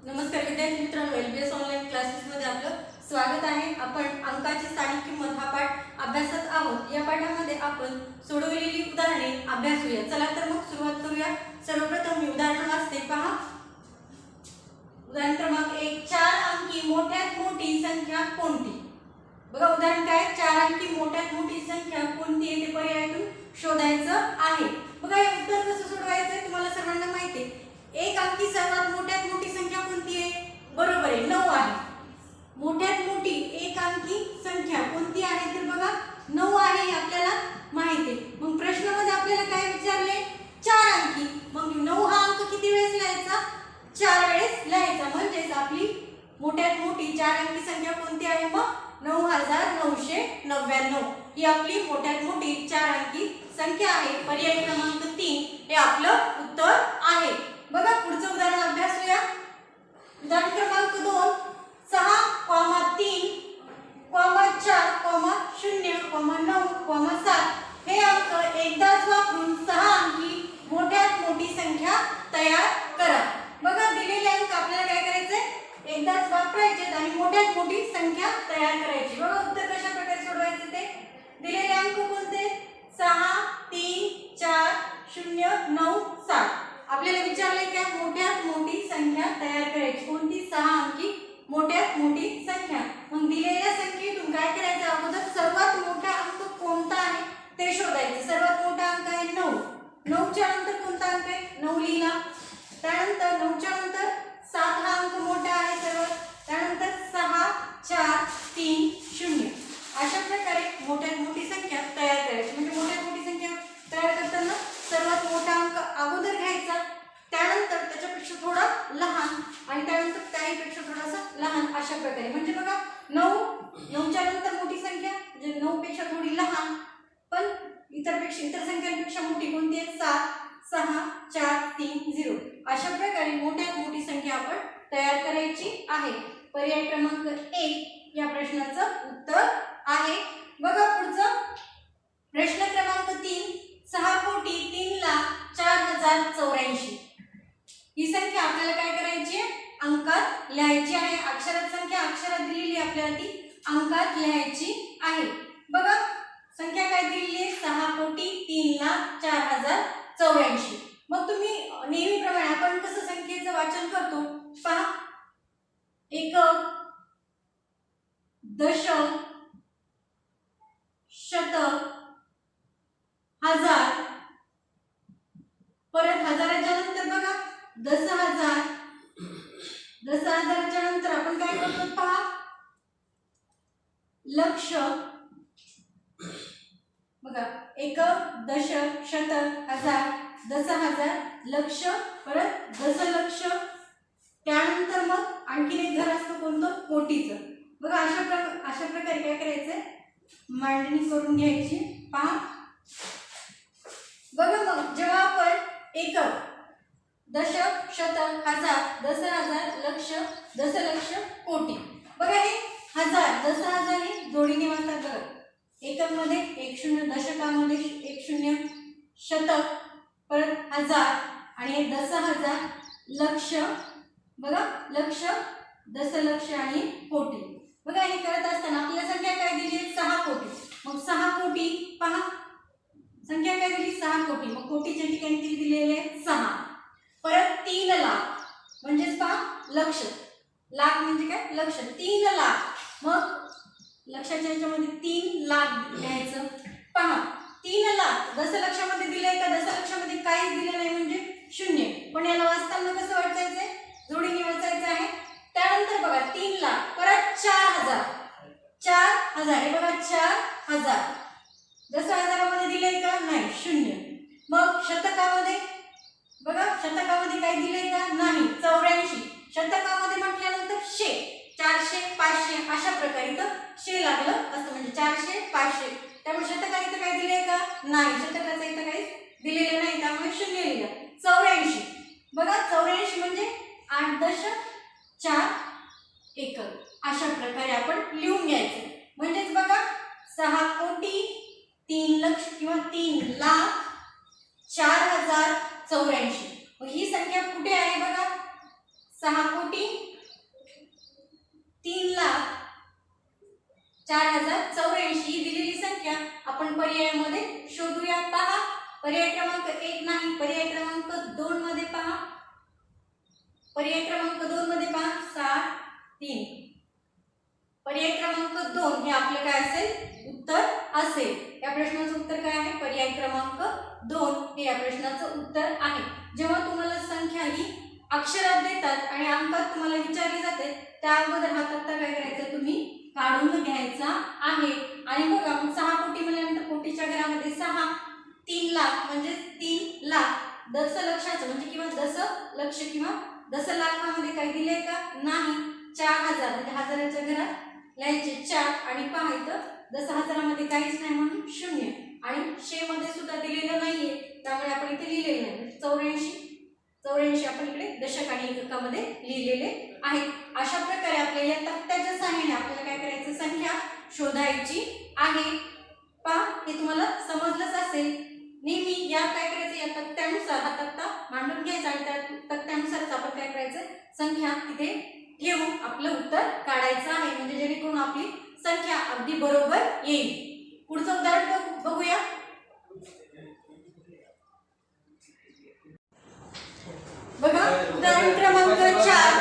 नमस्कार विद्यार्थी मित्रांनो, LBS ऑनलाईन क्लासेसमध्ये आपलं स्वागत आहे। आपण अंकाची स्थानिक किंमत हा पाठ अभ्यासत आहोत। या पाठामध्ये आपण सोडवलेली उदाहरणे अभ्यासूया। चला तर मग सुरुवात करूया। सर्वप्रथम मी उदाहरण वाचते, पहा। उदाहरण क्रमांक 1, 4 अंकी मोठ्यात मोठी संख्या कोणती? बघा उदाहरण काय, 4 अंकी मोठ्यात मोठी संख्या कोणती आहे ते पर्यायातून शोधायचं आहे। बघा हे उत्तर कसं सोडवायचं आहे तुम्हाला सर्वांना माहिती आहे। एक अंकी सर्वात मोठ्यात मोठी संख्या कोणती आहे? बरोबर आहे, 9 आहे। मोठ्यात मोठी एक अंकी संख्या कोणती आहे तर बघा 9 आहे, आपल्याला माहिती आहे। मग प्रश्नामध्ये आपल्याला काय विचारले? 4 अंकी। मग 9 हा अंक किती वेळेस लिहायचा? 4 वेळेस लिहायचा। म्हणजे आपली मोठ्यात मोठी 4 अंकी संख्या कोणती आहे? मग 9999 ही आपली मोठ्यात मोठी 4 अंकी संख्या आहे। पर्याय क्रमांक 3 हे आपलं उत्तर आहे। बघा पुढचं उदाहरण अभ्यासूया। उदाहरण क्रमांक 2, 6,3,4,0,9,7 हे अंक एकदाच वापरून 6 अंकी मोठ्यात मोठी संख्या तयार करा। बघा दिलेले अंक आपल्याला काय करायचे? एकदाच वापरायचे आणि मोठ्यात मोठी संख्या तयार करायची। बघा उत्तर कशा प्रकारे सोडवायचे ते? दिलेले अंक कोणते? 6, 3, 4, 0, 9, 7। आपल्याला विचारले की मोठ्यात मोठी संख्या तयार करायची कोणती? 6 अंकी मोठ्यात मोठी संख्या। मग दिलेल्या संख्येतून काय करायचं? अगोदर सर्वात मोठा अंक कोणता आहे ते शोधायचं। सर्वात मोठा अंक आहे 9। 9 च्या नंतर कोणता अंक आहे? 9 लिहिला। त्यानंतर 9 च्या नंतर 7 हा अंक मोठा आहे सर्वात। त्यानंतर 6, 4, 3, 0 अशा प्रकारे मोठ्यात मोठी संख्या तयार करायची। म्हणजे मोठ्यात मोठी संख्या तयार करताना सर्वात मोठा अंक अगोदर घ्यायचा, त्यानंतर त्याच्यापेक्षा थोडा लहान आणि त्यानंतर त्याहीपेक्षा थोडासा लहान अशा प्रकारे। म्हणजे बघा 9 च्या नंतर मोठी संख्या म्हणजे 9 पेक्षा थोडी लहान पण इतर संख्यांपेक्षा मोठी कोणती आहे? 7, 6, 4, 3, 0 अशा प्रकारे मोठ्यात मोठी संख्या आपण तयार करायची आहे। पर्याय क्रमांक 1 या प्रश्नाचं उत्तर आहे। बघा पुढचं प्रश्न क्रमांक 3, 6,03,04,084 ही संख्या आपल्याला काय करायची आहे? अंकात लिहायची आहे। अक्षरात संख्या अक्षरात दिलेली आपल्याला ती अंकात लिहायची आहे। बघा संख्या काय दिलेली आहे? 6,03,04,084। मग तुम्ही नेहमीप्रमाणे आपण कसं संख्येचं वाचन करतो पहा, एकक, दशक, शतक, हजार, परत हजाराच्या नंतर बघा 10,000, 10,000च्या नंतर आपण काय करतो पहा, लक्ष। बघा एकक, दशक, शतक, हजार, 10,000, लक्ष, परत दशलक्ष। त्यानंतर मग आणखीन एक घर असतं कोणतं? कोटीचं। बघा अशा प्रकारे काय करायचं? मांडणी करून घ्यायची। पहा बघा मग जेव्हा आपण एकक, दशक, शतक, हजार, 10,000, लक्ष, दशलक्ष, कोटी, बघा हे हजार 10,000 हे जोडीने वाचतात। बघा एकक मध्ये 1 0, दशकामध्ये 1 0, शतक परत हजार आणि 10,000, लक्ष, बघा लक्ष, दशलक्ष आणि कोटी। बघा हे करत असताना आपल्याला संख्या काय दिली? 6 कोटी। मग 6 कोटी पहा संख्या काय दिली? 6 कोटी। मग कोटीच्या ठिकाणी किती दिलेले? 6। परत 3 लाख म्हणजेच पहा लक्ष, लाख म्हणजे काय? लक्ष, 3 लाख। मग लक्षाच्या ह्याच्यामध्ये 3 लाख लिहायचं। पहा 3 लाख दशलक्षामध्ये दिलंय का? दशलक्षामध्ये काहीच दिलं नाही म्हणजे 0, पण याला वाचताना कसं वाचायचंय? जोडीने वाचायचं आहे। त्यानंतर बघा 3 लाख परत 4,000, 4,000 हे बघा 4,000 दशहजारामध्ये दिलंय का? नाही, 0। मग शतकामध्ये बघा शतकामध्ये काही दिलंय का? नाही, 84। शतकामध्ये म्हटल्यानंतर 100, 400, 500 अशा प्रकारे तर 100 लागलं असतं म्हणजे 400, 500। त्यामुळे शतकाने तर काही दिलंय का? नाही, शतकाचं इथं काही दिलेलं नाही, त्यामुळे 0 लिहिलं। 84 बघा 84 म्हणजे 8.4 एकक अशा प्रकारे आपण लिहून घ्यायचं। म्हणजेच बघा 6 कोटी 3 लक्ष किंवा 3 लाख 4,084। ही संख्या कुठे आहे? बघा 6 कोटी 4084 ही दिलेली संख्या आपण पर्यायामध्ये शोधूया. पहा, पर्याय क्रमांक 1 नाही, पर्याय क्रमांक 2 मध्ये पहा. पर्याय क्रमांक 2 मध्ये पहा 63. पर्याय क्रमांक 2 हे आपलं काय असेल, उत्तर असेल. या प्रश्नाचं उत्तर काय आहे, पर्याय क्रमांक 2 हे या प्रश्नाचं उत्तर आहे. जेव्हा तुम्हाला संख्या ही अक्षरात देतात आणि अंकात तुम्हाला विचारली जाते, त्या अगोदर हा तक्ता काय करायचा, तुम्ही काढून घ्यायचा आहे. आणि बघा, 6 कोटी म्हणल्यानंतर कोटीच्या घरामध्ये 6, 3 लाख म्हणजे 3 लाख. दशलक्षाचं म्हणजे किंवा दशलक्ष किंवा दशलाखामध्ये काय दिले का, नाही. 4000 म्हणजे हजाराच्या घरात लिहायचे 4 आणि पहा इथं 10,000मध्ये काहीच नाही म्हणून 0 आणि 100 मध्ये सुद्धा दिलेलं नाहीये, त्यामुळे आपण इथे लिहिलेलं नाही. 84 आपण इकडे दशक आणि एककामध्ये लिहिलेले आहेत. अशा प्रकारे आपल्या या तक्त्याच्या सहाय्याने आपल्याला काय करायचं, संख्या शोधायची आहे. पहा, हे तुम्हाला समजलंच असेल. नेहमी या काय करायचं, या तक्त्यानुसार हा तक्ता मांडून घ्यायचा आणि त्या तक्त्यानुसारच आपण काय करायचं, संख्या तिथे ठेवून आपलं उत्तर काढायचं आहे, म्हणजे जेणेकरून आपली संख्या अगदी बरोबर येईल. पुढचं उदाहरण बघूया. बघा, उदाहरण क्रमांक 4.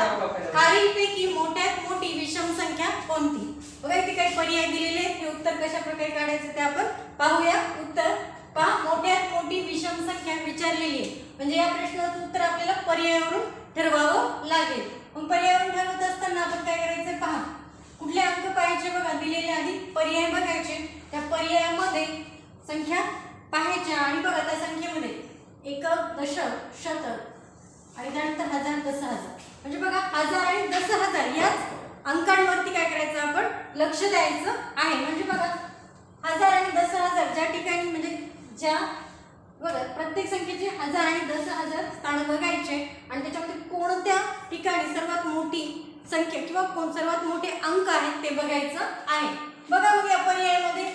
खालीलपैकी मोठ्यात मोठी विषम संख्या कोणती. बघा, इथे काही पर्याय दिलेले आहेत. हे उत्तर कशा प्रकारे काढायचं ते आपण पाहूया. उत्तर पहा, मोठ्यात मोठी विषम संख्या विचारलेली आहे, म्हणजे या प्रश्नाचं उत्तर आपल्याला पर्यायावरून ठरवावं लागेल. मग पर्यायावरून ठरवत असताना आपण काय करायचं, पहा कुठले अंक पाहायचे. बघा, दिलेले आधी पर्याय बघायचे, त्या पर्यायामध्ये संख्या पाहायच्या आणि बघा त्या संख्येमध्ये एकक, दशक, शतक आणि त्यानंतर हजार, 10,000 म्हणजे बघा 1000 आणि 10,000 याच अंकांवरती काय करायचं, आपण लक्ष द्यायचं आहे. म्हणजे बघा 1000 आणि 10,000 ज्या ठिकाणी म्हणजे ज्या बघा प्रत्येक संख्येचे 1000 आणि 10,000 स्थान बघायचे आणि त्याच्यामध्ये कोणत्या ठिकाणी सर्वात मोठी संख्या किंवा सर्वात मोठे अंक आहेत ते बघायचं आहे. बघा, मग या पर्यायामध्ये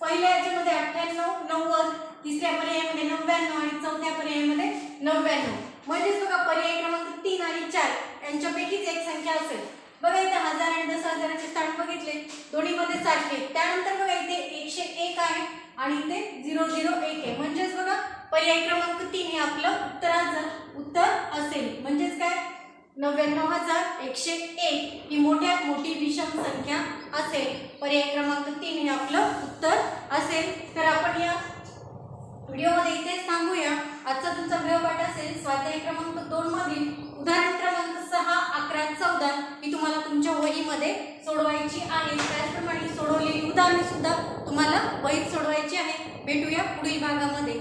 पहिल्या याच्यामध्ये 98, 90, तिसऱ्या पर्यायामध्ये 99 आणि चौथ्या पर्यायामध्ये 99. म्हणजेच बघा पर्याय क्रमांक 3 आणि 4 यांच्यापैकीच एक संख्या असेल. बघा, इथे 1000 आणि 10,000चे स्थान बघितले, दोन्हीमध्ये सारखे. त्यानंतर बघा इथे 101 आहे आणि इथे 001 आहे, म्हणजेच बघा पर्याय क्रमांक 3 हे आपलं उत्तर असेल. म्हणजेच काय, 99,101 ही मोठ्यात मोठी विषम संख्या असेल. पर्याय क्रमांक 3 हे आपलं उत्तर असेल. तर आपण या व्हिडिओमध्ये इथेच थांबूया. आजचा तुमचा गृहपाठ असेल स्वाध्याय क्रमांक 2 मधील उदाहरण क्रमांक 6, 11, 14 ही तुम्हाला तुमच्या वहीमध्ये सोडवायची आहे. त्याचप्रमाणे सोडवलेली उदाहरणे सुद्धा तुम्हाला वहीत सोडवायची आहे. भेटूया पुढील भागामध्ये.